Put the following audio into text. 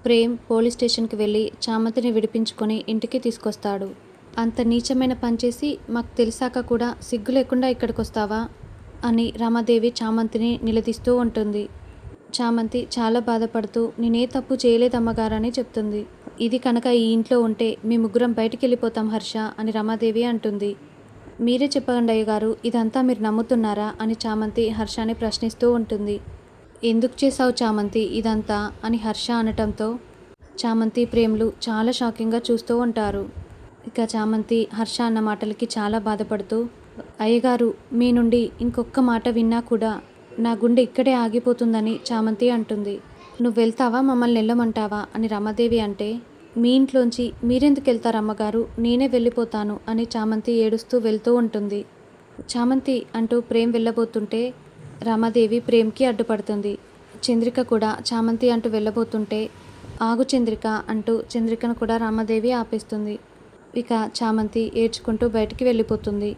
Prem police స్టేషన్కి వెళ్ళి చామంతిని విడిపించుకొని ఇంటికి తీసుకొస్తాడు. అంత నీచమైన పనిచేసి మాకు తెలిసాక కూడా సిగ్గు లేకుండా ఇక్కడికొస్తావా అని రమాదేవి చామంతిని నిలదీస్తూ ఉంటుంది. చామంతి చాలా బాధపడుతూ నేనే తప్పు చేయలేదమ్మగారని చెప్తుంది. ఇది కనుక ఈ ఇంట్లో ఉంటే మీ ముగ్గురం బయటికి వెళ్ళిపోతాం హర్ష అని రమాదేవి అంటుంది. మీరే చెప్పండి అయ్యగారు, ఇదంతా మీరు నమ్ముతున్నారా అని చామంతి హర్షని ప్రశ్నిస్తూ ఉంటుంది. ఎందుకు చేశావు చామంతి ఇదంతా అని హర్ష అనటంతో చామంతి ప్రేమ్లు చాలా షాకింగ్గా చూస్తూ ఉంటారు. ఇక చామంతి హర్ష అన్న మాటలకి చాలా బాధపడుతూ, అయ్యగారు మీ నుండి ఇంకొక్క మాట విన్నా కూడా నా గుండె ఇక్కడే ఆగిపోతుందని చామంతి అంటుంది. నువ్వు వెళ్తావా మమ్మల్ని వెళ్ళమంటావా అని రమాదేవి అంటే, మీ ఇంట్లోంచి మీరెందుకు వెళ్తారు అమ్మగారు, నేనే వెళ్ళిపోతాను అని చామంతి ఏడుస్తూ వెళ్తూ ఉంటుంది. చామంతి అంటూ ప్రేమ్ వెళ్ళబోతుంటే రమాదేవి ప్రేమ్కి అడ్డుపడుతుంది. చంద్రిక కూడా చామంతి అంటూ వెళ్ళబోతుంటే ఆగు చంద్రిక అంటూ చంద్రికను కూడా రమాదేవి ఆపేస్తుంది. ఇక చామంతి ఏడ్చుకుంటూ బయటికి వెళ్ళిపోతుంది.